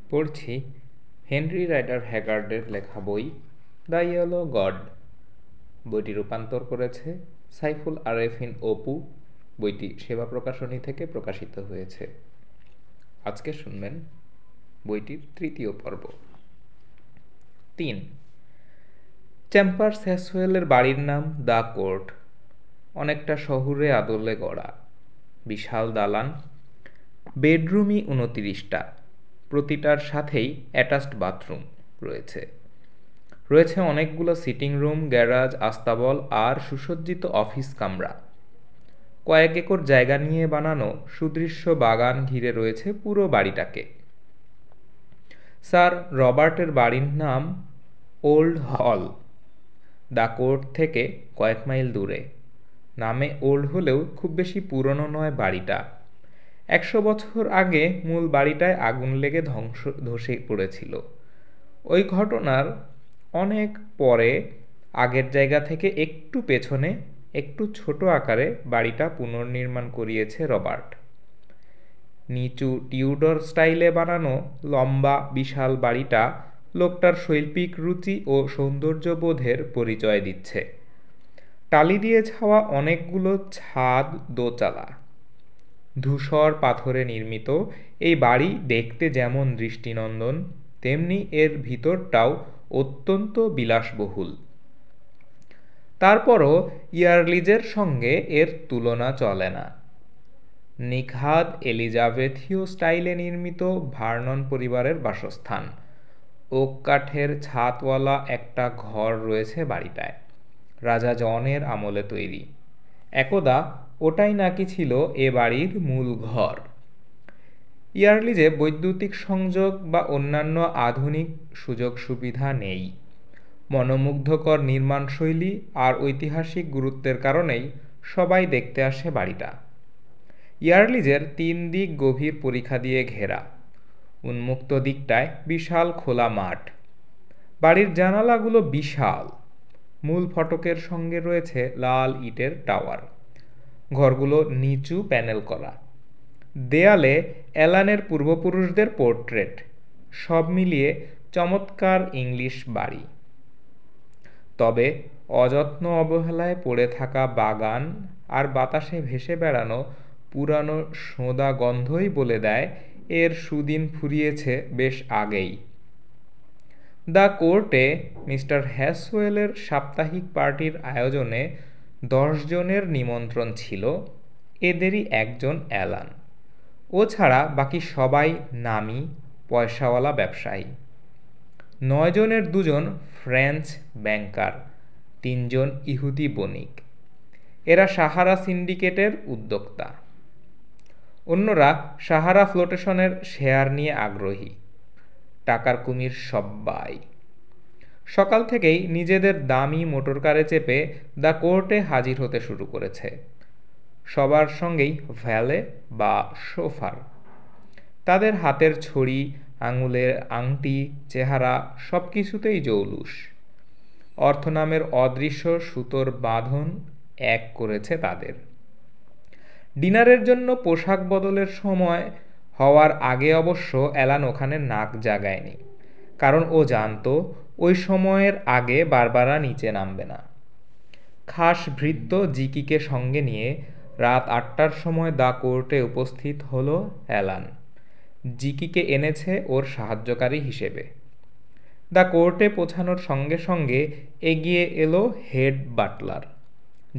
পড়ছি Henry rider হ্যাগার্ডের লেখা বই দ্য ইয়েলো গড। বইটি রূপান্তর করেছে সাইফুল আরেফিন অপু। বইটি সেবা প্রকাশনী থেকে প্রকাশিত হয়েছে। আজকে শুনবেন বইটির তৃতীয় পর্ব। ৩. চ্যাম্পার্স হ্যাসওয়েলের বাড়ির নাম দ্য কোর্ট। অনেকটা শহুরে আদলে গড়া, বিশাল দালান, বেডরুমই 29টা, প্রতিটার সাথেই অ্যাটাচড বাথরুম রয়েছে অনেকগুলো সিটিং রুম, গ্যারাজ, আস্তাবল আর সুসজ্জিত অফিস কামরা। কয়েক একর জায়গা নিয়ে বানানো সুদৃশ্য বাগান ঘিরে রয়েছে পুরো বাড়িটাকে। স্যার রবার্টের বাড়ির নাম ওল্ড হল, দ্য কোর্ট থেকে কয়েক মাইল দূরে। নামে ওল্ড হলেও খুব বেশি পুরনো নয় বাড়িটা। 100 বছর আগে মূল বাড়িটায় আগুন লেগে ধসে পড়েছিল। ওই ঘটনার অনেক পরে আগের জায়গা থেকে একটু পেছনে একটু ছোট আকারে বাড়িটা পুনর্নির্মাণ করিয়েছে রবার্ট। নিচু টিউডর স্টাইলে বানানো লম্বা বিশাল বাড়িটা লোকটার শৈল্পিক রুচি ও সৌন্দর্যবোধের পরিচয় দিচ্ছে। টালি দিয়ে ছাওয়া অনেকগুলো ছাদ, দোতলা। ধূসর পাথরে নির্মিত এই বাড়ি দেখতে যেমন দৃষ্টিনন্দন, তেমনি এর ভিতরটাও অত্যন্ত বিলাসবহুল। তারপরও ইয়ারলিজের সঙ্গে এর তুলনা চলে না। নিখাদ এলিজাবেথীয় স্টাইলে নির্মিত ভার্নন পরিবারের বাসস্থান। ওক কাঠের ছাদওয়ালা একটা ঘর রয়েছে বাড়িটায়, রাজা জনের আমলে তৈরি। একদা ওটাই নাকি ছিল এ বাড়ির মূল ঘর। ইয়ারলিজে বৈদ্যুতিক সংযোগ বা অন্যান্য আধুনিক সুযোগ সুবিধা নেই। মনোমুগ্ধকর নির্মাণশৈলী আর ঐতিহাসিক গুরুত্বের কারণেই সবাই দেখতে আসে বাড়িটা। ইয়ারলিজের 3 দিক গভীর পরিখা দিয়ে ঘেরা। উন্মুক্ত দিকটায় বিশাল খোলা মাঠ। বাড়ির জানালাগুলো বিশাল। মূল ফটকের সঙ্গে রয়েছে লাল ইটের টাওয়ার। ঘরগুলো নিচু প্যানেল করা। দেয়ালে অ্যালানের পূর্বপুরুষদের পোর্ট্রেট। সব মিলিয়ে চমৎকার ইংলিশ বাড়ি। তবে অযত্ন অবহেলায় পড়ে থাকা বাগান আর বাতাসে ভেসে বেড়ানো পুরানো সোঁদা গন্ধই বলে দেয় এর সুদিন ফুরিয়েছে বেশ আগেই। দ্য কোর্টে মিস্টার হ্যাসওয়েলের সাপ্তাহিক পার্টির আয়োজনে 10 জনের নিমন্ত্রণ ছিল, এদেরই একজন অ্যালান। ও ছাড়া বাকি সবাই নামী পয়সাওয়ালা ব্যবসায়ী। 9 জনের 2 জন ফ্রেঞ্চ ব্যাংকার, 3 জন ইহুদি বণিক। এরা সাহারা সিন্ডিকেটের উদ্যোক্তা। অন্যরা সাহারা ফ্লোটেশনের শেয়ার নিয়ে আগ্রহী। টাকার কুমির সব্বাই। সকাল থেকেই নিজেদের দামি মোটরকারে চেপে দ্য কোর্টে হাজির হতে শুরু করেছে। সবার সঙ্গেই ভ্যালে বা শোফার। তাদের হাতের ছড়ি, আঙুলের আংটি, চেহারা সব কিছুতেই জৌলুস। অর্থনামের অদৃশ্য সুতোর বাঁধন এক করেছে তাদের। ডিনারের জন্য পোশাক বদলের সময় হওয়ার আগে অবশ্য অ্যালান ওখানে নাক জাগায়নি, কারণ ও জানতো ওই সময়ের আগে বারবারা নিচে নামবে না। খাস ভৃত্য জিকিকে সঙ্গে নিয়ে রাত 8টার সময় দ্য কোর্টে উপস্থিত হলো অ্যালান। জিকিকে এনেছে ওর সাহায্যকারী হিসেবে। দ্য কোর্টে পৌঁছানোর সঙ্গে সঙ্গে এগিয়ে এলো হেড বাটলার।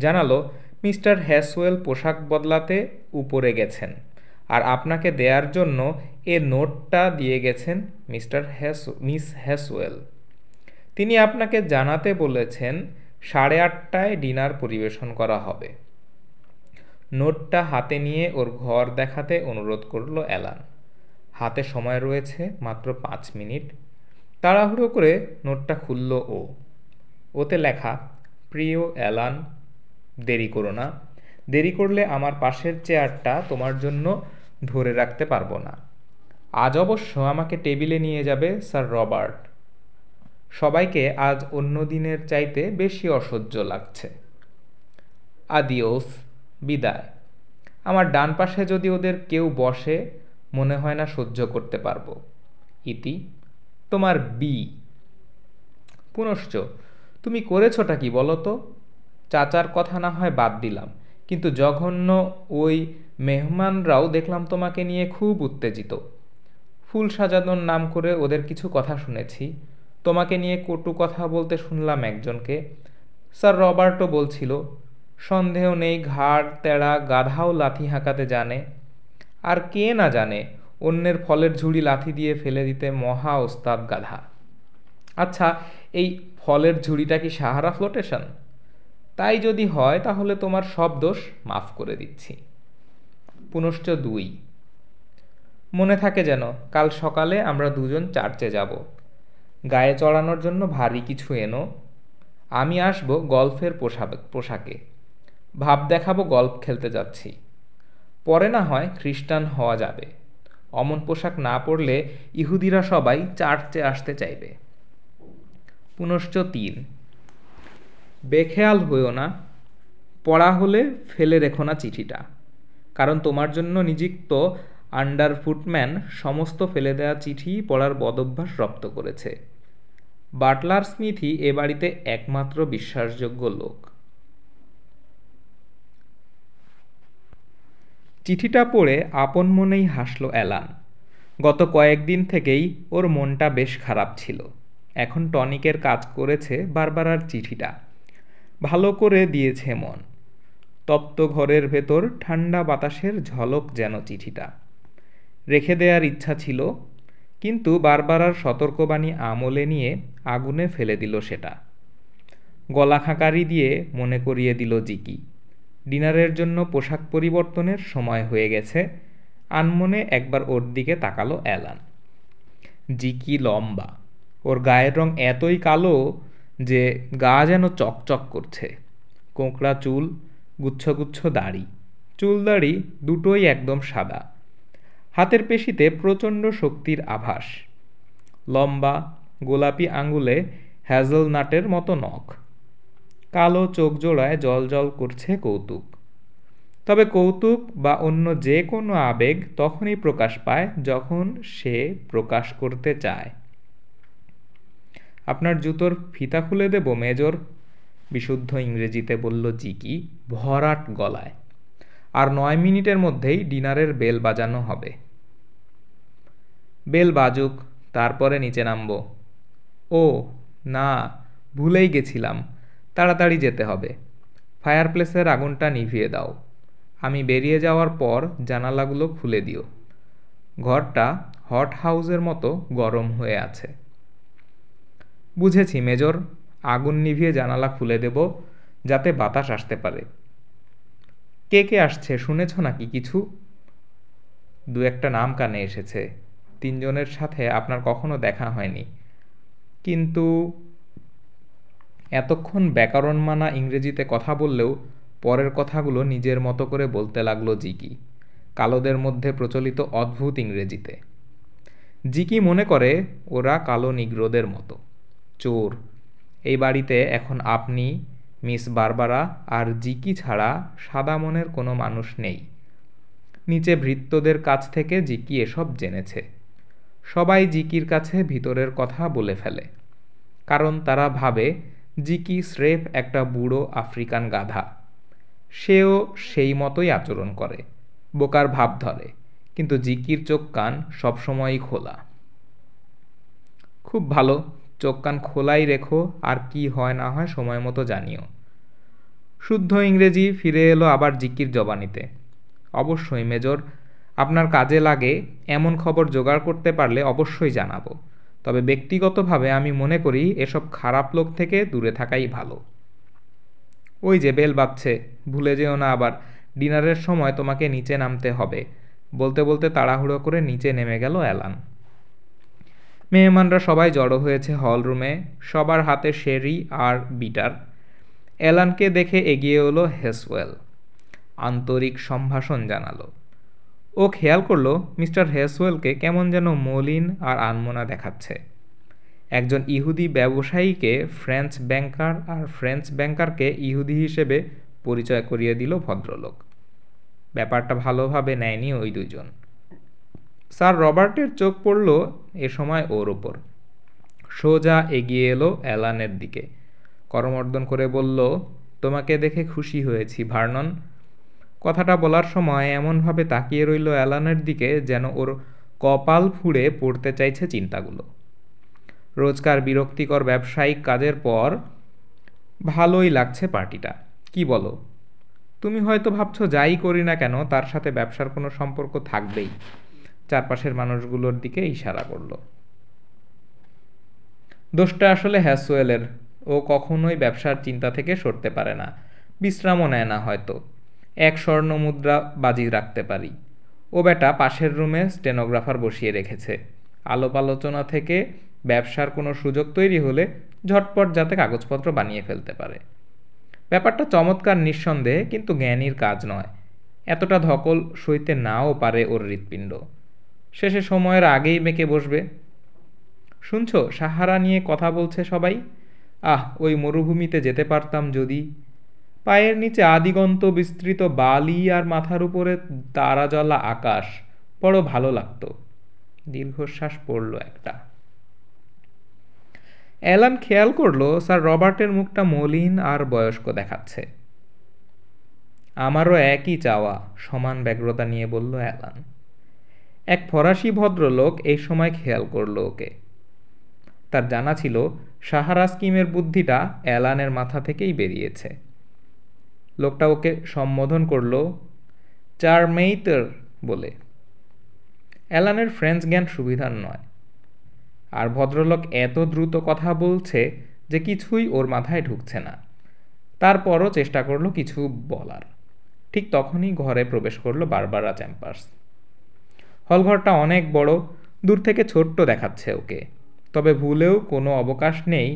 জানালো, মিস্টার হ্যাসওয়েল পোশাক বদলাতে উপরে গেছেন, আর আপনাকে দেয়ার জন্য এ নোটটা দিয়ে গেছেন মিস হ্যাসওয়েল। তিনি আপনাকে জানাতে বলেছেন 8:30টায় ডিনার পরিবেশন করা হবে। নোটটা হাতে নিয়ে ওর ঘর দেখাতে অনুরোধ করল অ্যালান। হাতে সময় রয়েছে মাত্র 5 মিনিট। তাড়াহুড়ো করে নোটটা খুলল ও। ওতে লেখা, প্রিয় অ্যালান, দেরি করো না। দেরি করলে আমার পাশের চেয়ারটা তোমার জন্য ধরে রাখতে পারবো না। আজ অবশ্য আমাকে টেবিলে নিয়ে যাবে স্যার রবার্ট। সবাইকে আজ অন্য দিনের চাইতে বেশি অসহ্য লাগছে। আদিওস, বিদায়। আমার ডান পাশে যদি ওদের কেউ বসে, মনে হয় না সহ্য করতে পারবো। ইতি, তোমার বি। পুনশ্চ, তুমি করেছটা কি বলো তো? চাচার কথা না হয় বাদ দিলাম, কিন্তু জঘন্য ওই মেহমানরাও দেখলাম তোমাকে নিয়ে খুব উত্তেজিত। ফুল সাজানোর নাম করে ওদের কিছু কথা শুনেছি। তোমাকে নিয়ে কটু কথা বলতে শুনলাম একজনকে। স্যার রবার্টও বলছিল। সন্দেহ নেই ঘাড় তেড়া গাধাও লাথি হাঁকাতে জানে। আর কে না জানে অন্যের ফলের ঝুড়ি লাথি দিয়ে ফেলে দিতে মহা ওস্তাদ গাধা। আচ্ছা, এই ফলের ঝুড়িটা কি সাহারা ফ্লোটেশন? তাই যদি হয় তাহলে তোমার সব দোষ মাফ করে দিচ্ছি। পুনশ্চ 2, মনে থাকে যেন কাল সকালে আমরা দুজন চার্চে যাব। গায়ে চড়ানোর জন্য ভারী কিছু এনো। আমি আসব গল্ফের পোশাকে। ভাব দেখাবো গল্ফ খেলতে যাচ্ছি। পরে না হয় খ্রিস্টান হওয়া যাবে। অমন পোশাক না পরলে ইহুদিরা সবাই চার্চে আসতে চাইবে। পুনশ্চ 3, বেখেয়াল হইও না। পড়া হলে ফেলে রেখো না চিঠিটা, কারণ তোমার জন্য নিযুক্ত আন্ডারফুটম্যান সমস্ত ফেলে দেওয়া চিঠি পড়ার বদভ্যাস রপ্ত করেছে। বাটলার স্মিথই এ বাড়িতে একমাত্র বিশ্বাসযোগ্য লোক। চিঠিটা পড়ে আপন মনেই হাসল অ্যালান। গত কয়েকদিন থেকেই ওর মনটা বেশ খারাপ ছিল। এখন টনিকের কাজ করেছে বারবারার চিঠিটা। ভালো করে দিয়েছে মন। তপ্ত ঘরের ভেতর ঠান্ডা বাতাসের ঝলক যেন চিঠিটা। রেখে দেওয়ার ইচ্ছা ছিল, কিন্তু বারবারার সতর্কবাণী আমলে নিয়ে আগুনে ফেলে দিল সেটা। গলা খাঁকারি দিয়ে মনে করিয়ে দিল জিকি, ডিনারের জন্য পোশাক পরিবর্তনের সময় হয়ে গেছে। আনমনে একবার ওর দিকে তাকালো অ্যালান। জিকি লম্বা, ওর গায়ের রং এতই কালো যে গা যেন চকচক করছে। কোঁকড়া চুল, গুচ্ছ গুচ্ছ দাড়ি, চুল দাড়ি দুটোই একদম সাদা। হাতের পেশিতে প্রচণ্ড শক্তির আভাস। লম্বা গোলাপি আঙুলে হ্যাজেলনাটের মতো নখ। কালো চোখ জোড়ায় জল করছে কৌতুক। তবে কৌতুক বা অন্য যে কোনো আবেগ তখনই প্রকাশ পায় যখন সে প্রকাশ করতে চায়। আপনার জুতোর ফিতা খুলে দেব মেজর, বিশুদ্ধ ইংরেজিতে বলল জিকি ভরাট গলায়। আর 9 মিনিটের মধ্যেই ডিনারের বেল বাজানো হবে। বেল বাজুক, তারপরে নিচে নামব। ও না, ভুলেই গেছিলাম, তাড়াতাড়ি যেতে হবে। ফায়ারপ্লেসের আগুনটা নিভিয়ে দাও। আমি বেরিয়ে যাওয়ার পর জানালাগুলো খুলে দিও। ঘরটা হট হাউসের মতো গরম হয়ে আছে। বুঝেছি মেজর, আগুন নিভিয়ে জানালা খুলে দেব যাতে বাতাস আসতে পারে। কে কে আসছে শুনেছ নাকি কিছু? 2-একটা নাম কানে এসেছে। 3 জনের সাথে আপনার কখনো দেখা হয়নি, কিন্তু এতক্ষণ ব্যাকরণ মানা ইংরেজিতে কথা বললেও পরের কথাগুলো নিজের মতো করে বলতে লাগলো জিকি, কালোদের মধ্যে প্রচলিত অদ্ভুত ইংরেজিতে। জিকি মনে করে ওরা কালো নিগ্রোদের মতো চোর। এই বাড়িতে এখন আপনি, মিস বারবারা আর জিকি ছাড়া সাদা মনের কোনো মানুষ নেই। নিচে ভৃত্যদের কাছ থেকে জিকি এসব জেনেছে। সবাই জিকির কাছে ভিতরের কথা বলে ফেলে, কারণ তারা ভাবে জিকি স্রেফ একটা বুড়ো আফ্রিকান গাধা। সেও সেই মতোই আচরণ করে, বোকার ভাব ধরে, কিন্তু জিকির চোখ কান সবসময়ই খোলা। খুব ভালো, চোখ কান খোলাই রেখো, আর কি হয় না হয় সময় মতো জানিও। শুদ্ধ ইংরেজি ফিরে এলো আবার জিকির জবানিতে। অবশ্যই মেজর, আপনার কাজে লাগে এমন খবর জোগাড় করতে পারলে অবশ্যই জানাবো। তবে ব্যক্তিগতভাবে আমি মনে করি এসব খারাপ লোক থেকে দূরে থাকাই ভালো। ওই যে বেল বাজছে, ভুলে যেও না আবার, ডিনারের সময় তোমাকে নিচে নামতে হবে। বলতে বলতে তাড়াহুড়ো করে নিচে নেমে গেল অ্যালান। মেহমানরা সবাই জড়ো হয়েছে হল রুমে, সবার হাতে শেরি আর বিটার। অ্যালানকে দেখে এগিয়ে এলো হেসওয়েল, আন্তরিক সম্ভাষণ জানালো। ও খেয়াল করলো মিস্টার হেসওয়েলকে কেমন যেন মলিন আর আনমনা দেখাচ্ছে। একজন ইহুদি ব্যবসায়ীকে ফ্রেঞ্চ ব্যাংকার আর ফ্রেঞ্চ ব্যাংকারকে ইহুদি হিসেবে পরিচয় করিয়ে দিল ভদ্রলোক। ব্যাপারটা ভালোভাবে নেয়নি ওই দুজন। স্যার রবার্টের চোখ পড়ল এ সময় ওর ওপর। সোজা এগিয়ে এলো অ্যালানের দিকে, করমর্দন করে বলল, তোমাকে দেখে খুশি হয়েছি ভার্নন। কথাটা বলার সময় এমনভাবে তাকিয়ে রইল অ্যালানের দিকে যেন ওর কপাল ফুঁড়ে পড়তে চাইছে চিন্তাগুলো। রোজকার বিরক্তিকর ব্যবসায়িক কাজের পর ভালোই লাগছে পার্টিটা, কি বলো? তুমি হয়তো ভাবছো যাই করি না কেন তার সাথে ব্যবসার কোনো সম্পর্ক থাকবেই। চারপাশের মানুষগুলোর দিকে ইশারা করলো। দোষটা আসলে হ্যাসওয়েলের। ও কখনোই ব্যবসার চিন্তা থেকে সরতে পারে না, বিশ্রামও নেয় না হয়তো। এক স্বর্ণ মুদ্রা বাজি রাখতে পারি। ও বেটা পাশের রুমে স্টেনোগ্রাফার বসিয়ে রেখেছে, আলাপ আলোচনা থেকে ব্যবসার কোনো সুযোগ তৈরি হলে ঝটপট যাতে কাগজপত্র বানিয়ে ফেলতে পারে। ব্যাপারটা চমৎকার নিঃসন্দেহে, কিন্তু জ্ঞানীর কাজ নয়। এতটা ধকল সইতে নাও পারে ওর হৃৎপিণ্ড। শেষে সময়ের আগেই মেকে বসবে। শুনছো, সাহারা নিয়ে কথা বলছে সবাই। ওই মরুভূমিতে যেতে পারতাম যদি। পায়ের নিচে আদিগন্ত বিস্তৃত বালি আর মাথার উপরে তারাজ্বলা আকাশ, বড় ভালো লাগতো। দীর্ঘশ্বাস পড়ল একটা। অ্যালান খেয়াল করলো স্যার রবার্টের মুখটা মলিন আর বয়স্ক দেখাচ্ছে। আমারও একই চাওয়া, সমান ব্যগ্রতা নিয়ে বলল অ্যালান। এক ফরাসি ভদ্রলোক এই সময় খেয়াল করল ওকে। তার জানা ছিল সাহারা স্কিমের বুদ্ধিটা অ্যালানের মাথা থেকেই বেরিয়েছে। লোকটা ওকে সম্বোধন করল চারমেইতর বলে। অ্যালানের ফ্রেঞ্চ জ্ঞান সুবিধার নয়, আর ভদ্রলোক এত দ্রুত কথা বলছে যে কিছুই ওর মাথায় ঢুকছে না। তারপরও চেষ্টা করলো কিছু বলার। ঠিক তখনই ঘরে প্রবেশ করলো বারবারা চ্যাম্পার্স। হলঘরটা অনেক বড়, দূর থেকে ছোট্ট দেখাচ্ছে ওকে, তবে ভুলেও কোনো অবকাশ নেই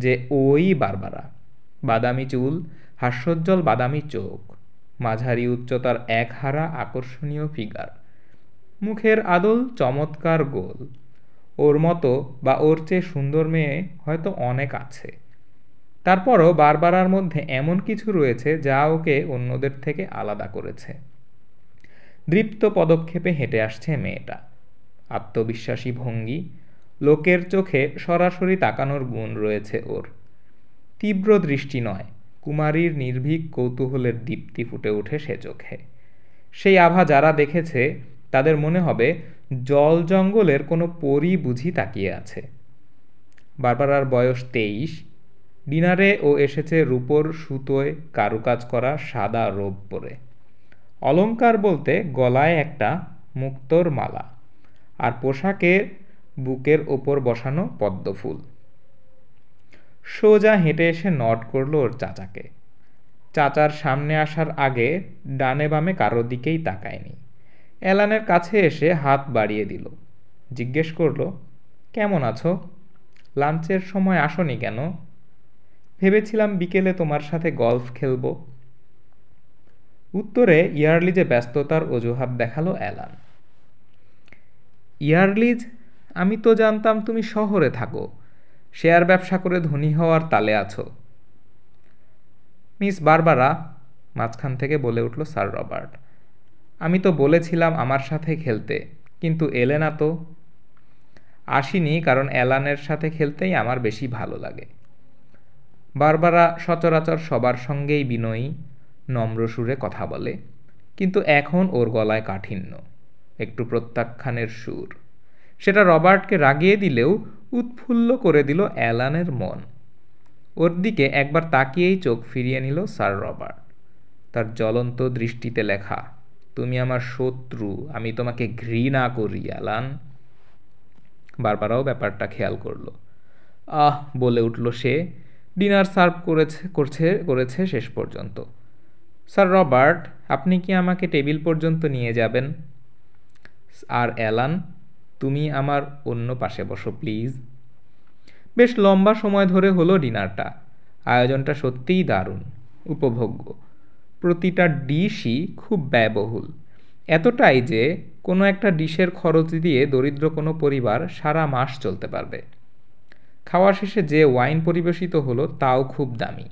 যে ওই বারবারা। বাদামি চুল, হাস্যোজ্জ্বল বাদামি চোখ, মাঝারি উচ্চতার একহারা আকর্ষণীয় ফিগার, মুখের আদল চমৎকার গোল। ওর মতো বা ওর চেয়ে সুন্দর মেয়ে হয়তো অনেক আছে। তারপরও বারবারার মধ্যে এমন কিছু রয়েছে যা ওকে অন্যদের থেকে আলাদা করেছে। দৃপ্ত পদক্ষেপে হেঁটে আসছে মেয়েটা, আত্মবিশ্বাসী ভঙ্গি, লোকের চোখে সরাসরি তাকানোর গুণ রয়েছে ওর। তীব্র দৃষ্টি নয়, কুমারীর নির্ভীক কৌতূহলের দীপ্তি ফুটে ওঠে সে চোখে। সেই আভা যারা দেখেছে তাদের মনে হবে জল জঙ্গলের কোনো পরী বুঝি তাকিয়ে আছে। বারবারার বয়স 23। ডিনারে ও এসেছে রূপোর সুতোয় কারুকাজ করা সাদা রোব পরে। অলংকার বলতে গলায় একটা মুক্তোর মালা, আর পোশাকের বুকের ওপর বসানো পদ্মফুল। সোজা হেঁটে এসে নড করলো ওর চাচাকে। চাচার সামনে আসার আগে ডানে বামে কারো দিকেই তাকায়নি। অ্যালানের কাছে এসে হাত বাড়িয়ে দিল। জিজ্ঞেস করলো, কেমন আছো? লাঞ্চের সময় আসনি কেন? ভেবেছিলাম বিকেলে তোমার সাথে গলফ খেলবো। উত্তরে ইয়ারলিজে ব্যস্ততার অজুহাত দেখালো অ্যালান। ইয়ারলিজ? আমি তো জানতাম তুমি শহরে থাকো, শেয়ার ব্যবসা করে ধনী হওয়ার তালে আছো। মিস বারবারা, মাঝখান থেকে বলে উঠল স্যার রবার্ট, আমি তো বলেছিলাম আমার সাথে খেলতে, কিন্তু এলে না তো। আসিনি কারণ অ্যালানের সাথে খেলতেই আমার বেশি ভালো লাগে। বারবারা সচরাচর সবার সঙ্গেই বিনয়ী, নম্র সুরে কথা বলে, কিন্তু এখন ওর গলায় কাঠিন্য, একটু প্রত্যাখ্যানের সুর। সেটা রবার্টকে রাগিয়ে দিলেও উৎফুল্ল করে দিল অ্যালানের মন। ওর দিকে একবার তাকিয়েই চোখ ফিরিয়ে নিল স্যার রবার্ট। তার জ্বলন্ত দৃষ্টিতে লেখা, তুমি আমার শত্রু, আমি তোমাকে ঘৃণা করি অ্যালান। বারবারাও ব্যাপারটা খেয়াল করলো। বলে উঠল সে, ডিনার সার্ভ করেছে শেষ পর্যন্ত। স্যার রবার্ট, আপনি কি আমাকে টেবিল পর্যন্ত নিয়ে যাবেন? আর অ্যালান, তুমি আমার অন্য পাশে বসো প্লিজ। বেশ লম্বা সময় ধরে হলো ডিনারটা। আয়োজনটা সত্যিই দারুণ, উপভোগ্য। প্রতিটা ডিশই খুব ব্যয়বহুল, এতটাই যে কোনো একটা ডিশের খরচ দিয়ে দরিদ্র কোনো পরিবার সারা মাস চলতে পারবে। খাওয়া শেষে যে ওয়াইন পরিবেশিত হলো তাও খুব দামি।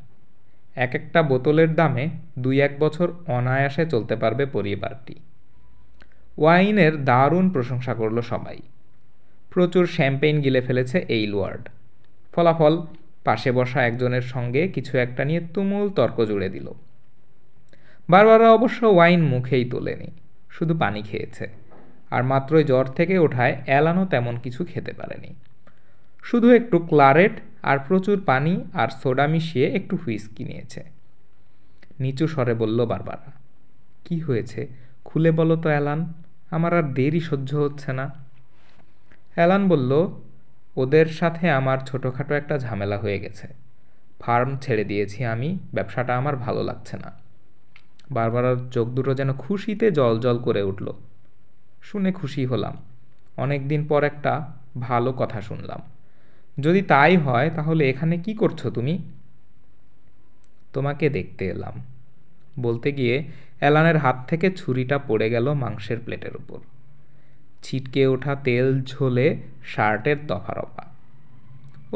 এক একটা বোতলের দামে 2-1 বছর অনায়াসে চলতে পারবে পরিবারটি। ওয়াইনের দারুণ প্রশংসা করলো সবাই। প্রচুর শ্যাম্পেইন গিলে ফেলেছে এইলওয়ার্ড। ফলাফল, পাশে বসা একজনের সঙ্গে কিছু একটা নিয়ে তুমুল তর্ক জুড়ে দিল। বারবারা অবশ্য ওয়াইন মুখেই তোলেনি, শুধু পানি খেয়েছে। আর মাত্রই জ্বর থেকে ওঠায় অ্যালানও তেমন কিছু খেতে পারেনি। শুধু একটু ক্লারেট আর প্রচুর পানি আর সোডা মিশিয়ে একটু হুইস্কি নিয়েছে। নিচু স্বরে বলল বারবারা, কি হয়েছে খুলে বলো তো অ্যালান, আমার আর দেরি সহ্য হচ্ছে না। অ্যালান বলল, ওদের সাথে আমার ছোটোখাটো একটা ঝামেলা হয়ে গেছে। ফার্ম ছেড়ে দিয়েছি আমি, ব্যবসাটা আমার ভালো লাগছে না। বারবারার চোখ দুটো যেন খুশিতে জল জল করে উঠল। শুনে খুশি হলাম, অনেক দিন পর একটা ভালো কথা শুনলাম। যদি তাই হয় তাহলে এখানে কি করছো তুমি? তোমাকে দেখতে এলাম। বলতে গিয়ে অ্যালানের হাত থেকে ছুরিটা পড়ে গেল মাংসের প্লেটের উপর। ছিটকে ওঠা তেল ঝোলে শার্টের দফারফা।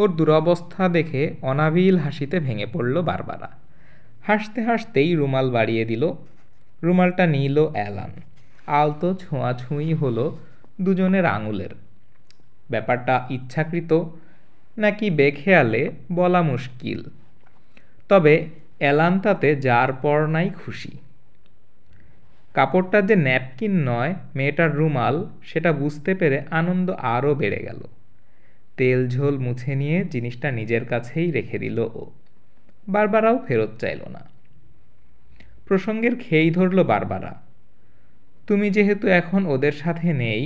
ওর দুরবস্থা দেখে অনাবিল হাসিতে ভেঙে পড়ল বারবারা। হাসতে হাসতেই রুমাল বাড়িয়ে দিল। রুমালটা নিল অ্যালান। আলতো ছোঁয়াছুঁই হলো দুজনের আঙুলের। ব্যাপারটা ইচ্ছাকৃত নাকি বেখেয়ালে বলা মুশকিল, তবে অ্যালান তাতে যার পর নাই খুশি। কাপড়টা যে ন্যাপকিন নয়, মেয়েটার রুমাল, সেটা বুঝতে পেরে আনন্দ আরও বেড়ে গেল। তেল ঝোল মুছে নিয়ে জিনিসটা নিজের কাছেই রেখে দিল ও। বারবারাও ফেরত চাইল না। প্রসঙ্গের খেই ধরল বারবারা, তুমি যেহেতু এখন ওদের সাথে নেই,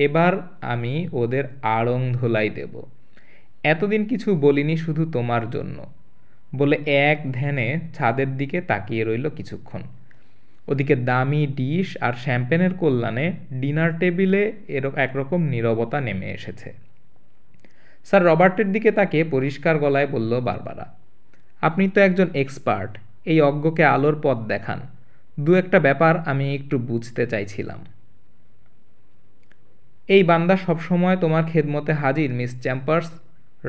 এবার আমি ওদের আড়ং ধোলাই দেব। এতদিন কিছু বলিনি শুধু তোমার জন্য, বলে এক ধ্যানে ছাদের দিকে তাকিয়ে রইল কিছুক্ষণ। ওদিকে দামি ডিশ আর শ্যাম্পেনের কল্যাণে ডিনার টেবিলে একরকম নীরবতা নেমে এসেছে। স্যার রবার্টের দিকে তাকিয়ে পরিষ্কার গলায় বলল বারবারা, আপনি তো একজন এক্সপার্ট, এই অজ্ঞকে আলোর পথ দেখান। দু একটা ব্যাপার আমি একটু বুঝতে চাইছিলাম। এই বান্দা সবসময় তোমার খেদমতে হাজির মিস চ্যাম্পার্স।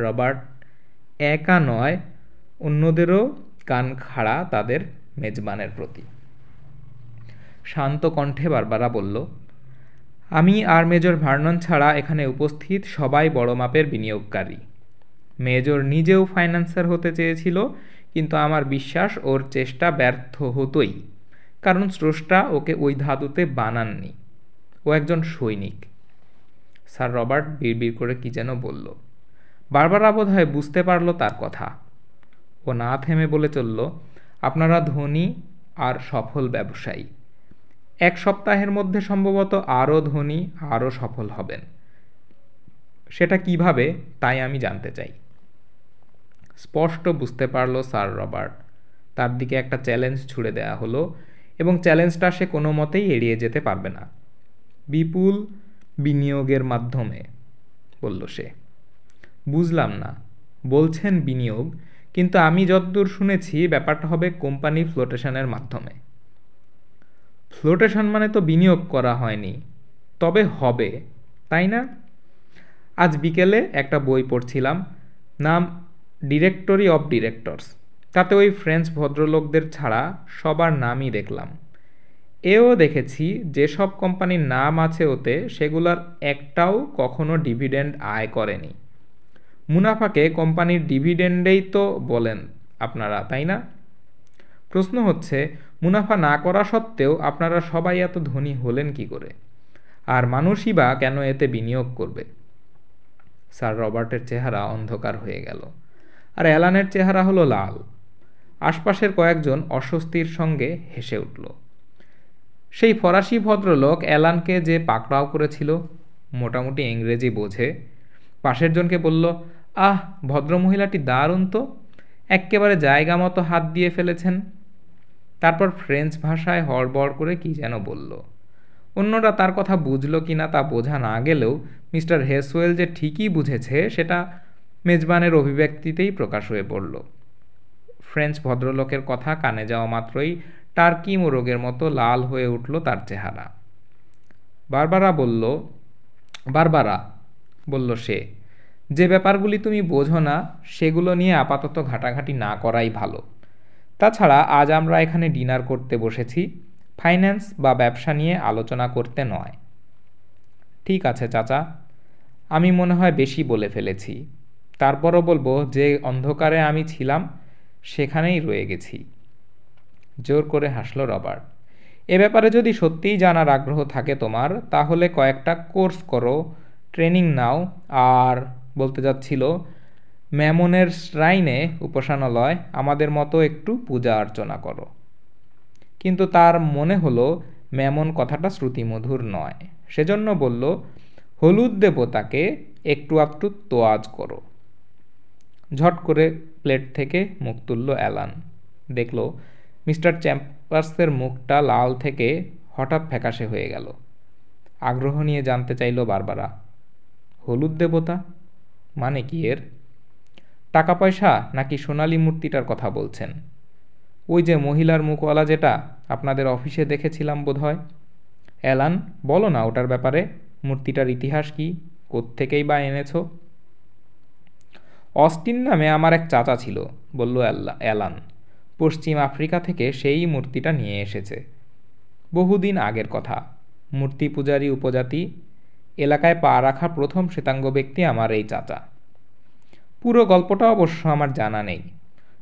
রবার্ট একা নয়, অন্যদেরও কান খাড়া তাদের মেজবানের প্রতি। শান্ত কণ্ঠে বারবারা বলল, আমি আর মেজর ভার্নন ছাড়া এখানে উপস্থিত সবাই বড় মাপের বিনিয়োগকারী। মেজর নিজেও ফাইন্যান্সার হতে চেয়েছিল, কিন্তু আমার বিশ্বাস ওর চেষ্টা ব্যর্থ হতোই, কারণ স্রষ্টা ওকে ওই ধাতুতে বানাননি। ও একজন সৈনিক। স্যার রবার্ট বিড়বিড় করে কি যেন বলল। বারবারা বোধহয় বুঝতে পারল তার কথা। ও না থেমে বলে চলল, আপনারা ধনী আর সফল ব্যবসায়ী। এক সপ্তাহের মধ্যে সম্ভবত আরও ধনী, আরও সফল হবেন। সেটা কিভাবে তাই আমি জানতে চাই। স্পষ্ট বুঝতে পারল স্যার রবার্ট। তার দিকে একটা চ্যালেঞ্জ ছুড়ে দেয়া হলো, এবং চ্যালেঞ্জটা সে কোনো মতেই এড়িয়ে যেতে পারবে না। বিপুল বিনিয়োগের মাধ্যমে, বলল সে। বুঝলাম না, বলছেন বিনিয়োগ, কিন্তু আমি যতদূর শুনেছি ব্যাপারটা হবে কোম্পানি ফ্লোটেশনের মাধ্যমে। ফ্লোটেশন মানে তো বিনিয়োগ করা হয়নি, তবে হবে, তাই না? আজ বিকেলে একটা বই পড়ছিলাম, নাম ডিরেক্টরি অফ ডিরেক্টরস। তাতে ওই ফ্রেঞ্চ ভদ্রলোকদের ছাড়া সবার নামই দেখলাম। এও দেখেছি যেসব কোম্পানির নাম আছে ওতে, সেগুলোর একটাও কখনো ডিভিডেন্ড আয় করেনি। মুনাফাকে কোম্পানির ডিভিডেন্ডেই তো বলেন আপনারা, তাই না? প্রশ্ন হচ্ছে, মুনাফা না করা সত্ত্বেও আপনারা সবাই এত ধনী হলেন কি করে? আর মানুষই বা কেন এতে বিনিয়োগ করবে? স্যার রবার্টের চেহারা অন্ধকার হয়ে গেল, আর অ্যালানের চেহারা হলো লাল। আশপাশের কয়েকজন অস্বস্তির সঙ্গে হেসে উঠল। সেই ফরাসি ভদ্রলোক অ্যালানকে যে পাকড়াও করেছিল, মোটামুটি ইংরেজি বোঝে, পাশের জনকে বলল, আহ, ভদ্রমহিলাটি দারুণ তো, এক্কেবারে জায়গা মতো হাত দিয়ে ফেলেছেন। তারপর ফ্রেঞ্চ ভাষায় হড়বড় করে কি যেন বলল। অন্যরা তার কথা বুঝল কি না তা বোঝা না গেলেও মিস্টার হেসওয়েল যে ঠিকই বুঝেছে সেটা মেজবানের অভিব্যক্তিতেই প্রকাশ হয়ে পড়ল। ফ্রেঞ্চ ভদ্রলোকের কথা কানে যাওয়া মাত্রই টার্কি মোরগের মতো লাল হয়ে উঠল তার চেহারা। বারবারা বলল সে, যে ব্যাপারগুলি তুমি বোঝো না সেগুলো নিয়ে আপাতত ঘাটাঘাটি না করাই ভালো। তাছাড়া আজ আমরা এখানে ডিনার করতে বসেছি, ফাইন্যান্স বা ব্যবসা নিয়ে আলোচনা করতে নয়। ঠিক আছে চাচা, আমি মনে হয় বেশি বলে ফেলেছি। তারপরও বলবো যে অন্ধকারে আমি ছিলাম সেখানেই রয়ে গেছি। জোর করে হাসল রবার্ট। এ ব্যাপারে যদি সত্যিই জানার আগ্রহ থাকে তোমার, তাহলে কয়েকটা কোর্স করো, ট্রেনিং নাও, আর বলতে যাচ্ছিল ম্যামনের শ্রাইনে, উপাসনালয়, আমাদের মতো একটু পূজা অর্চনা করো। কিন্তু তার মনে হলো ম্যামন কথাটা শ্রুতিমধুর নয়। সেজন্য বলল, হলুদ দেবতাকে একটু আধটু তোয়াজ করো। ঝট করে প্লেট থেকে মুখ তুলল অ্যালান। দেখল মিস্টার চ্যাম্পার্সের মুখটা লাল থেকে হঠাৎ ফ্যাকাশে হয়ে গেল। আগ্রহ নিয়ে জানতে চাইল বারবারা, হলুদ দেবতা মানে কি এর? টাকা পয়সা নাকি সোনালি মূর্তিটার কথা বলছেন? ওই যে মহিলার মুখওয়ালা যেটা আপনাদের অফিসে দেখেছিলাম বোধহয়। অ্যালান, বলো না ওটার ব্যাপারে। মূর্তিটার ইতিহাস কি? কোত্থেকেই বা এনেছ? অস্টিন নামে আমার এক চাচা ছিল, বলল অ্যালান। পশ্চিম আফ্রিকা থেকে সেই মূর্তিটা নিয়ে এসেছে। বহুদিন আগের কথা। মূর্তি পূজারী উপজাতি। এলাকায় পা রাখা প্রথম শ্বেতাঙ্গ ব্যক্তি আমার এই চাচা। পুরো গল্পটা অবশ্য আমার জানা নেই,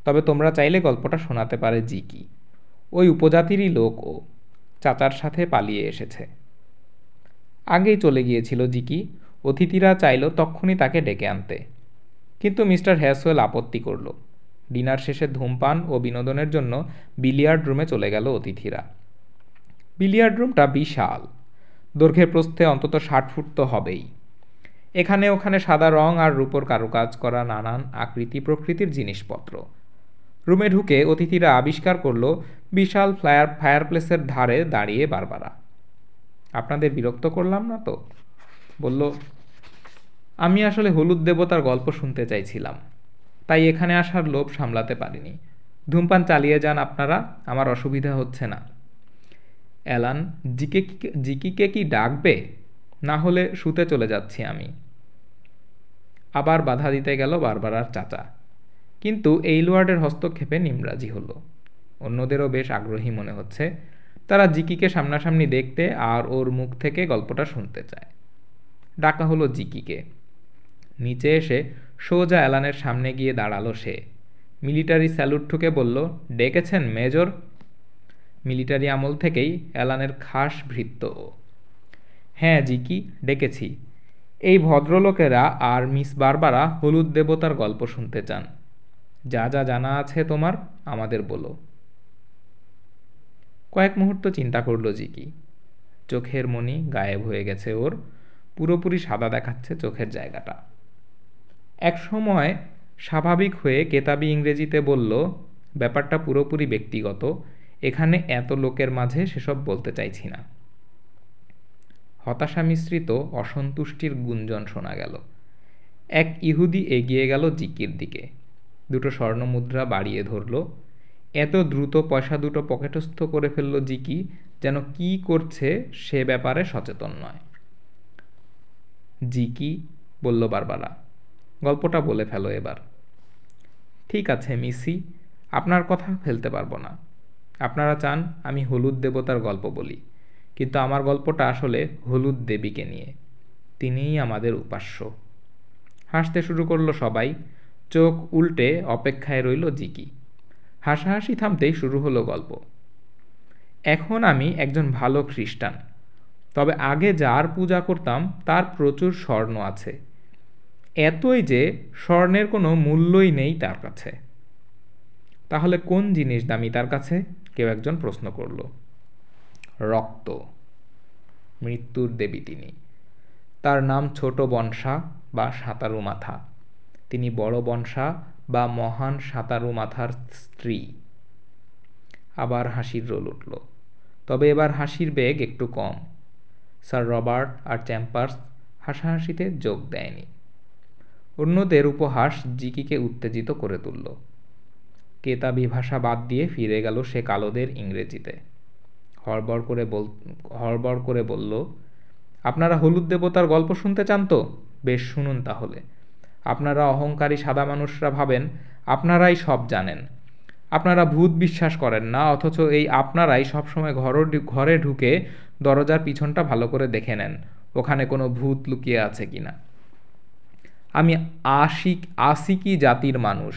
তবে তোমরা চাইলে গল্পটা শোনাতে পারে জিকি। ওই উপজাতিরই লোক ও, চাচার সাথে পালিয়ে এসেছে। আগেই চলে গিয়েছিল জিকি। অতিথিরা চাইল তক্ষুনি তাকে ডেকে আনতে, কিন্তু মিস্টার হ্যাসওয়েল আপত্তি করল। ডিনার শেষে ধূমপান ও বিনোদনের জন্য বিলিয়ার্ড রুমে চলে গেল অতিথিরা। বিলিয়ার্ড রুমটা বিশাল, দৈর্ঘ্যে প্রস্থে অন্তত 60 ফুট তো হবেই। এখানে ওখানে সাদা রং আর রূপোর কারুকাজ করা নানান আকৃতি প্রকৃতির জিনিসপত্র। রুমে ঢুকে অতিথিরা আবিষ্কার করল বিশাল ফায়ারপ্লেসের ধারে দাঁড়িয়ে বারবারা। আপনাদের বিরক্ত করলাম না তো? বলল, আমি আসলে হলুদ দেবতার গল্প শুনতে চাইছিলাম, তাই এখানে আসার লোভ সামলাতে পারিনি। ধূমপান চালিয়ে যান আপনারা, আমার অসুবিধা হচ্ছে না। অ্যালান, জিকিকে কি ডাকবে? না হলে শুতে চলে যাচ্ছি আমি। আবার বাধা দিতে গেল বারবারার চাচা, কিন্তু এইলওয়ার্ডের হস্তক্ষেপে নিমরাজি হলো। অন্যদেরও বেশ আগ্রহী মনে হচ্ছে। তারা জিকিকে সামনাসামনি দেখতে আর ওর মুখ থেকে গল্পটা শুনতে চায়। ডাকা হলো জিকিকে। নিচে এসে সোজা অ্যালানের সামনে গিয়ে দাঁড়ালো সে। মিলিটারি স্যালুট ঠুকে বলল, ডেকেছেন মেজর? মিলিটারি আমল থেকেই অ্যালানের খাস ভৃত্য ও। হ্যাঁ জিকি, ডেকেছি। এই ভদ্রলোকেরা আর মিস বারবারা হলুদ দেবতার গল্প শুনতে চান। যা যা জানা আছে তোমার আমাদের বলো। কয়েক মুহূর্ত চিন্তা করল জিকি। চোখের মণি গায়েব হয়ে গেছে ওর, পুরোপুরি সাদা দেখাচ্ছে চোখের জায়গাটা। এক সময় স্বাভাবিক হয়ে কেতাবি ইংরেজিতে বলল, ব্যাপারটা পুরোপুরি ব্যক্তিগত, এখানে এত লোকের মাঝে সেসব বলতে চাইছি না। হতাশা মিশ্রিত অসন্তুষ্টির গুঞ্জন শোনা গেল। এক ইহুদি এগিয়ে গেল জিকির দিকে, দুটো স্বর্ণমুদ্রা বাড়িয়ে ধরল। এত দ্রুত পয়সা দুটো পকেটস্থ করে ফেলল জিকি, যেন কি করছে সে ব্যাপারে সচেতন নয়। জিকি, বলল বারবারা, গল্পটা বলে ফেলো এবার। ঠিক আছে মিসি, আপনার কথা ফেলতে পারবো না। আপনারা চান আমি হলুদ দেবতার গল্প বলি, কিন্তু আমার গল্পটা আসলে হলুদ দেবীকে নিয়ে। তিনিই আমাদের উপাস্য। হাসতে শুরু করলো সবাই। চোখ উল্টে অপেক্ষায় রইল জিকি। হাসাহাসি থামতেই শুরু হলো গল্প। এখন আমি একজন ভালো খ্রিস্টান, তবে আগে যার পূজা করতাম তার প্রচুর স্বর্ণ আছে, এতই যে স্বর্ণের কোনো মূল্যই নেই তার কাছে। তাহলে কোন জিনিস দামি তার কাছে? কেউ একজন প্রশ্ন করল। রক্ত। মৃত্যুর দেবী তিনি। তার নাম ছোট বনসা বা সাঁতারু মাথা। তিনি বড় বনসা বা মহান সাঁতারু মাথার স্ত্রী। আবার হাসির রোল উঠল, তবে এবার হাসির বেগ একটু কম। স্যার রবার্ট আর চ্যাম্পার্স হাসাহাসিতে যোগ দেয়নি। অন্যদের উপহাস জিকিকে উত্তেজিত করে তুলল। কেতাবি ভাষা বাদ দিয়ে ফিরে গেল সে কালোদের ইংরেজিতে। হড়বড় করে বলল, আপনারা হলুদ দেবতার গল্প শুনতে চান তো? বেশ, শুনুন তাহলে। আপনারা অহংকারী সাদা মানুষরা ভাবেন আপনারাই সব জানেন। আপনারা ভূত বিশ্বাস করেন না, অথচ এই আপনারাই সবসময় ঘরে ঢুকে দরজার পিছনটা ভালো করে দেখে নেন ওখানে কোনো ভূত লুকিয়ে আছে কিনা। আমি আসিকি জাতির মানুষ।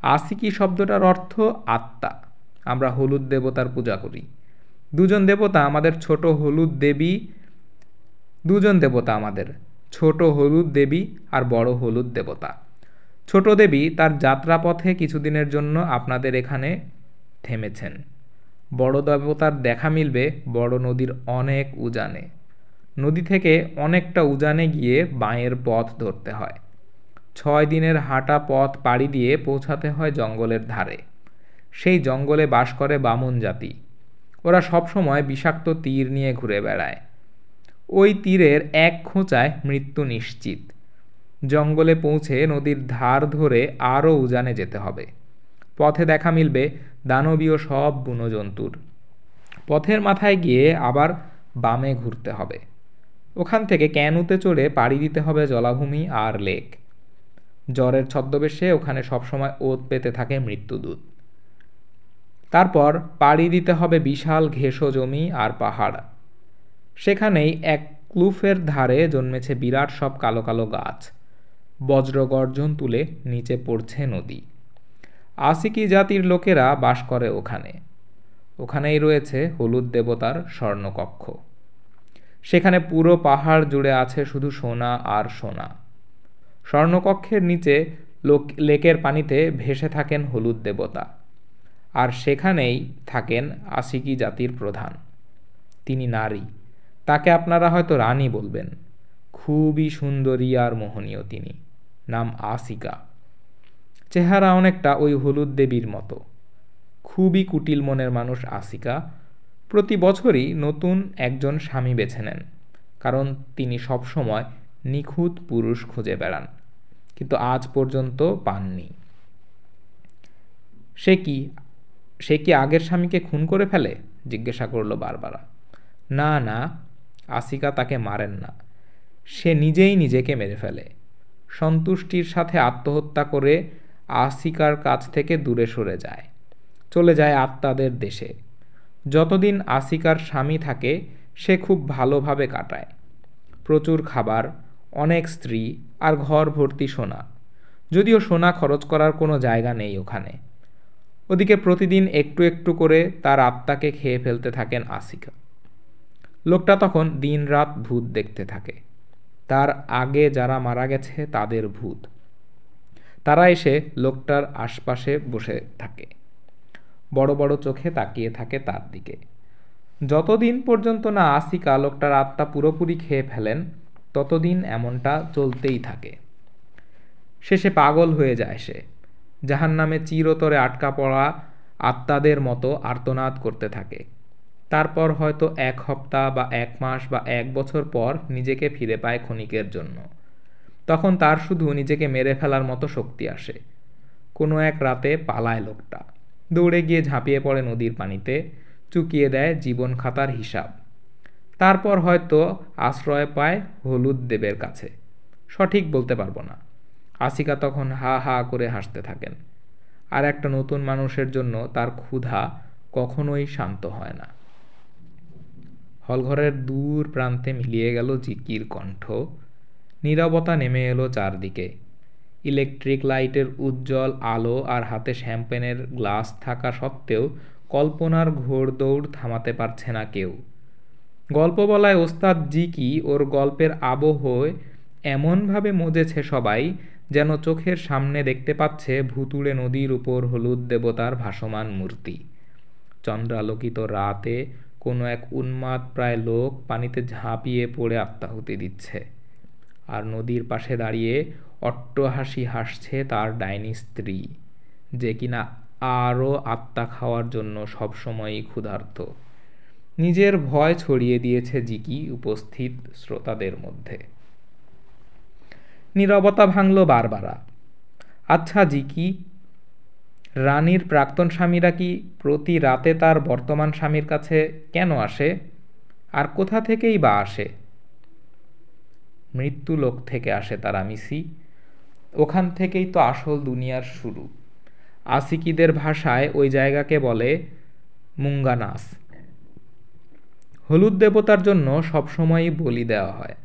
আসিকি শব্দটার অর্থ আত্মা। আমরা হলুদ দেবতার পূজা করি। দুজন দেবতা আমাদের, ছোট হলুদ দেবী আর বড় হলুদ দেবতা। ছোট দেবী তার যাত্রাপথে কিছুদিনের জন্য আপনাদের এখানে থেমেছেন। বড় দেবতার দেখা মিলবে বড় নদীর অনেক উজানে। নদী থেকে অনেকটা উজানে গিয়ে বাঁয়ের পথ ধরতে হয়। 6 দিনের হাঁটা পথ পাড়ি দিয়ে পৌঁছাতে হয় জঙ্গলের ধারে। সেই জঙ্গলে বাস করে বামন জাতি। ওরা সবসময় বিষাক্ত তীর নিয়ে ঘুরে বেড়ায়। ওই তীরের এক খোঁচায় মৃত্যু নিশ্চিত। জঙ্গলে পৌঁছে নদীর ধার ধরে আরও উজানে যেতে হবে। পথে দেখা মিলবে দানবীয় সব বুনো জন্তুর। পথের মাথায় গিয়ে আবার বামে ঘুরতে হবে। ওখান থেকে ক্যানুতে চড়ে পাড়ি দিতে হবে জলাভূমি আর লেক। জ্বরের ছদ্মবেশে ওখানে সবসময় ওত পেতে থাকে মৃত্যুদূত। তারপর পাড়ি দিতে হবে বিশাল ঘেঁষো জমি আর পাহাড়। সেখানেই এক ক্লুফের ধারে জন্মেছে বিরাট সব কালো কালো গাছ। বজ্রগর্জন তুলে নিচে পড়ছে নদী। আসিকি জাতির লোকেরা বাস করে ওখানে। ওখানেই রয়েছে হলুদ দেবতার স্বর্ণকক্ষ। সেখানে পুরো পাহাড় জুড়ে আছে শুধু সোনা আর সোনা। স্বর্ণকক্ষের নিচে লেকের পানিতে ভেসে থাকেন হলুদ দেবতা। আর সেখানেই থাকেন আসিকি জাতির প্রধান। তিনি নারী। তাকে আপনারা হয়তো রানী বলবেন। খুবই সুন্দরী আর মোহনীয় তিনি। নাম আসিকা। চেহারা অনেকটা ওই হলুদ দেবীর মতো। খুবই কুটিল মনের মানুষ আসিকা। প্রতি বছরই নতুন একজন স্বামী বেছে নেন, কারণ তিনি সবসময় নিখুঁত পুরুষ খুঁজে বেড়ান, কিন্তু আজ পর্যন্ত পাননি। সে কি আগের স্বামীকে খুন করে ফেলে? জিজ্ঞাসা করল বারবারা। না না, আসিকা তাকে মারেন না। সে নিজেই নিজেকে মেরে ফেলে। সন্তুষ্টির সাথে আত্মহত্যা করে আসিকার কাছ থেকে দূরে সরে যায়, চলে যায় আত্মাদের দেশে। যতদিন আসিকার স্বামী থাকে সে খুব ভালোভাবে কাটায়। প্রচুর খাবার, অনেক স্ত্রী আর ঘর ভর্তি সোনা। যদিও সোনা খরচ করার কোনো জায়গা নেই ওখানে। ওদিকে প্রতিদিন একটু একটু করে তার আত্মাকে খেয়ে ফেলতে থাকেন আসিকা। লোকটা তখন দিনরাত ভূত দেখতে থাকে। তার আগে যারা মারা গেছে তাদের ভূত। তারা এসে লোকটার আশপাশে বসে থাকে, বড় বড় চোখে তাকিয়ে থাকে তার দিকে। যতদিন পর্যন্ত না আসিকা লোকটার আত্মা পুরোপুরি খেয়ে ফেলেন, ততদিন এমনটা চলতেই থাকে। শেষে পাগল হয়ে যায় সে। জাহান্নামে চিরতরে আটকা পড়া আত্মাদের মতো আর্তনাদ করতে থাকে। তারপর হয়তো 1 সপ্তাহ বা 1 মাস বা 1 বছর পর নিজেকে ফিরে পায় ক্ষণিকের জন্য। তখন তার শুধু নিজেকে মেরে ফেলার মতো শক্তি আসে। কোনো এক রাতে পালায় লোকটা, দৌড়ে গিয়ে ঝাঁপিয়ে পড়ে নদীর পানিতে, চুকিয়ে দেয় জীবন খাতার হিসাব। তারপর হয়তো আশ্রয় পায় হলুদ দেবের কাছে। সঠিক বলতে পারবো না। আসিকা তখন হা হা করে হাসতে থাকেন। আর একটা নতুন মানুষের জন্য তার ক্ষুধা কখনোই শান্ত হয় না। হলঘরের দূর প্রান্তে মিলিয়ে গেল জিকির কণ্ঠ। নীরবতা নেমে এলো চারদিকে। ইলেকট্রিক লাইটের উজ্জ্বল আলো আর হাতে শ্যাম্পেনের গ্লাস থাকা সত্ত্বেও কল্পনার ঘোড়দৌড় থামাতে পারছে না কেউ। গল্প বলায় ওস্তাদ জিকি ওর গল্পের আবহে এমনভাবে মজেছে সবাই, যেন চোখের সামনে দেখতে পাচ্ছে ভুতুড়ে নদীর উপর হলুদ দেবতার ভাসমান মূর্তি। চন্দ্রালোকিত রাতে কোনো এক উন্মাদ প্রায় লোক পানিতে ঝাঁপিয়ে পড়ে আত্মাহুতি দিচ্ছে, আর নদীর পাশে দাঁড়িয়ে অট্টহাসি হাসছে তার ডাইনি স্ত্রী, যে কিনা আরও আত্মা খাওয়ার জন্য সবসময়ই ক্ষুধার্ত। নিজের ভয় ছড়িয়ে দিয়েছে জিকি উপস্থিত শ্রোতাদের মধ্যে। নীরবতা ভাঙল বারবারা। আচ্ছা জিকি, রানীর প্রাক্তন স্বামীরা কি প্রতি রাতে তার বর্তমান স্বামীর কাছে কেন আসে, আর কোথা থেকেই বা আসে? মৃত্যুলোক থেকে আসে তারা মিসি। ওখান থেকেই তো আসল দুনিয়ার শুরু। আসিকিদের ভাষায় ওই জায়গাকে বলে মুঙ্গানাস। হলুদ দেবতার জন্য সবসময়ই বলি দেওয়া হয়।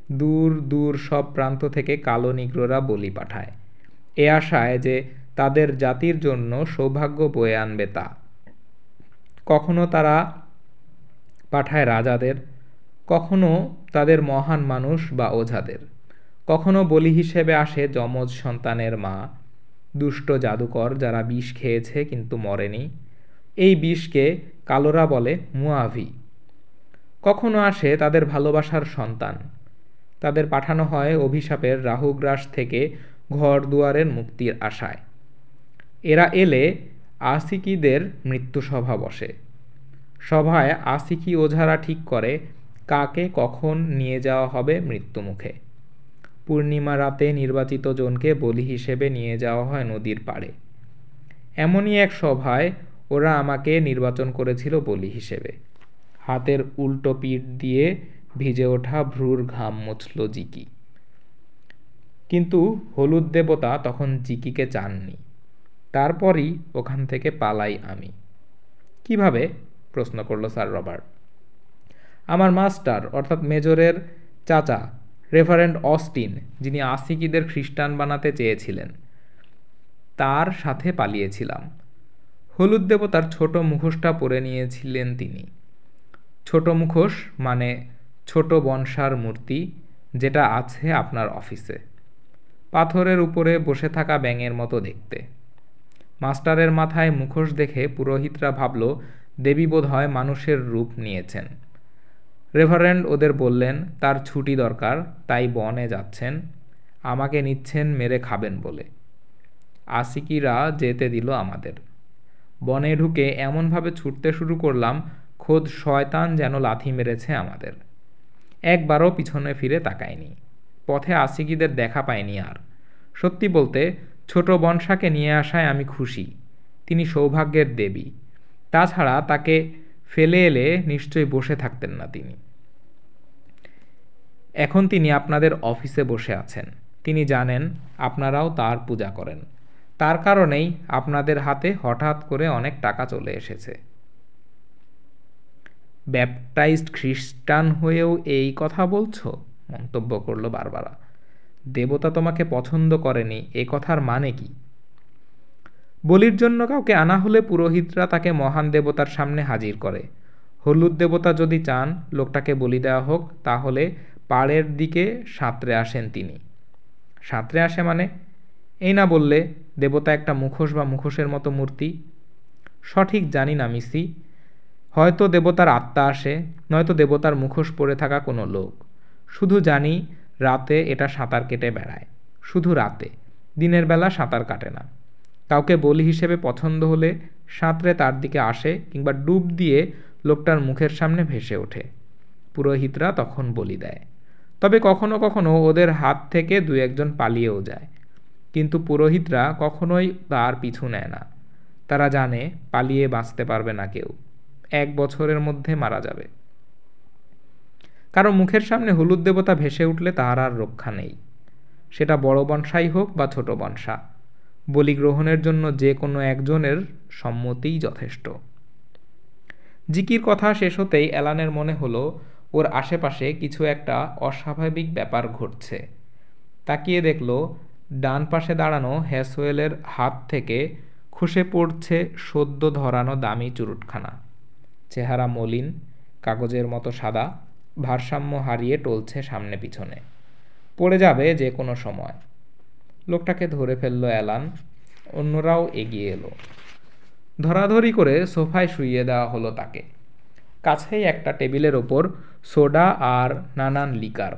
দূর দূর সব প্রান্ত থেকে কালো নিগ্রোরা বলি পাঠায়, এ আশায় যে তাদের জাতির জন্য সৌভাগ্য বয়ে আনবে তা। কখনো তারা পাঠায় রাজাদের, কখনো তাদের মহান মানুষ বা ওঝাদের, কখনো বলি হিসেবে আসে যমজ সন্তানের মা, দুষ্ট জাদুকর যারা বিষ খেয়েছে কিন্তু মরেনি। এই বিষকে কালোরা বলে মুয়াভি। কখনো আসে তাদের ভালোবাসার সন্তান, তাদের পাঠানো হয় অভিশাপের রাহুগ্রাস থেকে ঘর দুয়ারের মুক্তির আশায়। এরা এলে আসিকিদের মৃত্যুসভা বসে। সভায় আসিকি ওঝারা ঠিক করে কাকে কখন নিয়ে যাওয়া হবে মৃত্যুমুখে। পূর্ণিমা রাতে নির্বাচিত জনকে বলি হিসেবে নিয়ে যাওয়া হয় নদীর পাড়ে। এমনই এক সভায় ওরা আমাকে নির্বাচন করেছিল বলি হিসেবে। হাতের উল্টো পিঠ দিয়ে ভিজে ওঠা ভ্রুর ঘাম মুছল জিকি। কিন্তু হলুদ দেবতা তখন জিকিকে চাননি। তারপরই ওখান থেকে পালাই আমি। কিভাবে? প্রশ্ন করল স্যার রবার্ট। আমার মাস্টার অর্থাৎ মেজরের চাচা রেভারেন্ড অস্টিন, যিনি আসিকিদের খ্রিস্টান বানাতে চেয়েছিলেন, তার সাথে পালিয়েছিলাম। হলুদ দেবতার ছোট মুখোশটা পরে নিয়েছিলেন তিনি। ছোট মুখোশ মানে ছোট বনসার মূর্তি, যেটা আছে আপনার অফিসে। পাথরের উপরে বসে থাকা ব্যাঙের মতো দেখতে। মাস্টারের মাথায় মুখোশ দেখে পুরোহিতরা ভাবল দেবী বোধহয় মানুষের রূপ নিয়েছেন। রেভারেন্ড ওদের বললেন তার ছুটি দরকার, তাই বনে যাচ্ছেন, আমাকে নিচ্ছেন মেরে খাবেন বলে। আসিকিরা যেতে দিল আমাদের। বনে ঢুকে এমনভাবে ছুটতে শুরু করলাম খোদ শয়তান যেন লাথি মেরেছে আমাদের। একবারও পিছনে ফিরে তাকায়নি। পথে আসিকিদের দেখা পায়নি আর। সত্যি বলতে ছোট বনসাকে নিয়ে আসায় আমি খুশি। তিনি সৌভাগ্যের দেবী। তাছাড়া তাকে ফেলে এলে নিশ্চয়ই বসে থাকতেন না তিনি। এখন তিনি আপনাদের অফিসে বসে আছেন। তিনি জানেন আপনারাও তার পূজা করেন। তার কারণেই আপনাদের হাতে হঠাৎ করে অনেক টাকা চলে এসেছে। ব্যাপটাইজড খ্রিস্টান হয়েও এই কথা বলছো? মন্তব্য করল বারবারা। দেবতা তোমাকে পছন্দ করেনি, এ কথার মানে কি? বলির জন্য কাউকে আনা হলে পুরোহিতরা তাকে মহান দেবতার সামনে হাজির করে। হলুদ দেবতা যদি চান লোকটাকে বলি দেওয়া হোক, তাহলে পাড়ের দিকে সাঁতরে আসেন তিনি। সাঁতরে আসে মানে? এই না বললে দেবতা একটা মুখোশ বা মুখোশের মতো মূর্তি। সঠিক জানি না মিসি। হয়তো দেবতার আত্মা আসে, নয়তো দেবতার মুখোশ পরে থাকা কোনো লোক। শুধু জানি রাতে এটা সাঁতার কেটে বেড়ায়। শুধু রাতে, দিনের বেলা সাঁতার কাটে না। কাউকে বলি হিসেবে পছন্দ হলে সাঁতরে তার দিকে আসে কিংবা ডুব দিয়ে লোকটার মুখের সামনে ভেসে ওঠে। পুরোহিতরা তখন বলি দেয়। তবে কখনো কখনো ওদের হাত থেকে দু একজন পালিয়েও যায়। কিন্তু পুরোহিতরা কখনোই তার পিছু নেয় না। তারা জানে পালিয়ে বাঁচতে পারবে না কেউ। 1 বছরের মধ্যে মারা যাবে। কারো মুখের সামনে হলুদ দেবতা ভেসে উঠলে তার আর রক্ষা নেই। সেটা বড় বনসাই হোক বা ছোট বনসা, বলি গ্রহণের জন্য যে কোনো একজনের সম্মতিই যথেষ্ট। জিকির কথা শেষ হতেই অ্যালানের মনে হলো ওর আশেপাশে কিছু একটা অস্বাভাবিক ব্যাপার ঘটছে। তাকিয়ে দেখল ডান পাশে দাঁড়ানো হ্যাসওয়েলের হাত থেকে খসে পড়ছে সদ্য ধরানো দামি চুরুটখানা। চেহারা মলিন, কাগজের মতো সাদা, ভারসাম্য হারিয়ে টলছে সামনে পিছনে। পড়ে যাবে যে কোনো সময়। লোকটাকে ধরে ফেলল অ্যালান। অন্যরাও এগিয়ে এলো। ধরাধরি করে সোফায় শুইয়ে দেওয়া হলো তাকে। কাছেই একটা টেবিলের ওপর সোডা আর নানান লিকার।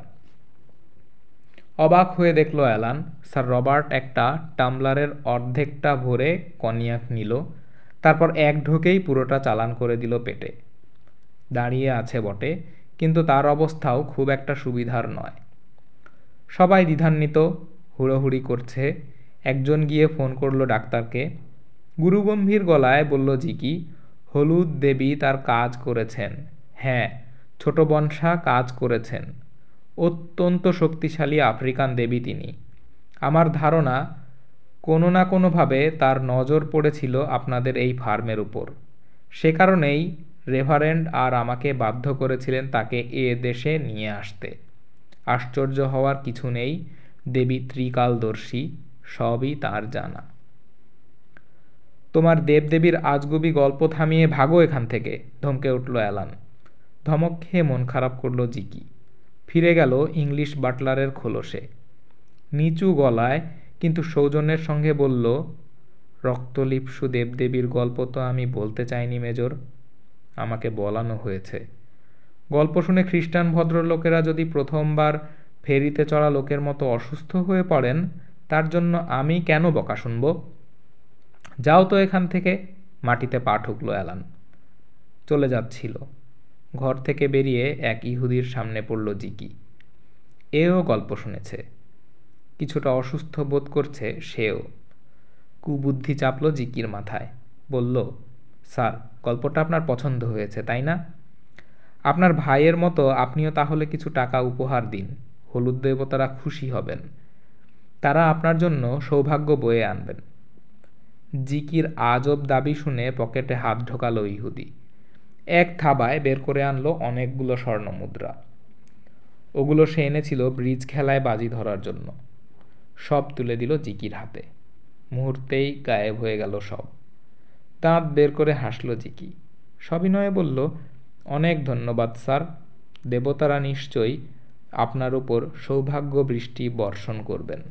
অবাক হয়ে দেখল অ্যালান, স্যার রবার্ট একটা টাম্বলারের অর্ধেকটা ভরে কনিয়াক নিল, তারপর এক ঢোকেই পুরোটা চালান করে দিল পেটে। দাঁড়িয়ে আছে বটে, কিন্তু তার অবস্থাও খুব একটা সুবিধার নয়। সবাই দ্বিধান্বিত, হুড়োহুড়ি করছে। একজন গিয়ে ফোন করলো ডাক্তারকে। গুরুগম্ভীর গলায় বলল জিকি, হলুদ দেবী তার কাজ করেছেন। হ্যাঁ, ছোট বনসা কাজ করেছেন। অত্যন্ত শক্তিশালী আফ্রিকান দেবী তিনি। আমার ধারণা কোনো না কোনোভাবে তার নজর পড়েছিল আপনাদের এই ফার্মের উপর। সে কারণেই রেভারেন্ড আর আমাকে বাধ্য করেছিলেন তাকে এ দেশে নিয়ে আসতে। আশ্চর্য হওয়ার কিছু নেই, দেবী ত্রিকালদর্শী, সবই তার জানা। তোমার দেবদেবীর আজগুবি গল্প থামিয়ে ভাগো এখান থেকে, ধমকে উঠল অ্যালান। ধমক খেয়ে মন খারাপ করল জিকি। ফিরে গেল ইংলিশ বাটলারের খোলসে। নিচু গলায় কিন্তু সৌজন্যের সঙ্গে বলল, রক্তলিপ্সু দেবদেবীর গল্প তো আমি বলতে চাইনি মেজর, আমাকে বলানো হয়েছে। গল্প শুনে খ্রিস্টান ভদ্রলোকেরা যদি প্রথমবার ফেরিতে চড়া লোকের মতো অসুস্থ হয়ে পড়েন, তার জন্য আমি কেন বকা শুনব? যাও তো এখান থেকে, মাটিতে পা ঠুকল অ্যালান। চলে যাচ্ছিল। ঘর থেকে বেরিয়ে এক ইহুদির সামনে পড়ল জিকি। এও গল্প শুনেছে, কিছুটা অসুস্থ বোধ করছে সেও। কুবুদ্ধি চাপল জিকির মাথায়। বলল, স্যার, গল্পটা আপনার পছন্দ হয়েছে তাই না? আপনার ভাইয়ের মতো আপনিও তাহলে কিছু টাকা উপহার দিন, হলুদ দেবতারা খুশি হবেন। তারা আপনার জন্য সৌভাগ্য বয়ে আনবেন। জিকির আজব দাবি শুনে পকেটে হাত ঢোকালো ইহুদি। এক থাবায় বের করে আনলো অনেকগুলো স্বর্ণমুদ্রা। ওগুলো সে এনেছিল ব্রিজ খেলায় বাজি ধরার জন্য। সব তুলে দিল জিকির হাতে। মুহূর্তেই গায়েব হয়ে গেল সব। দাঁত বের করে হাসল জিকি। সবিনয়ে বলল, অনেক ধন্যবাদ স্যার, দেবতারা নিশ্চয়ই আপনার উপর সৌভাগ্য বৃষ্টি বর্ষণ করবেন।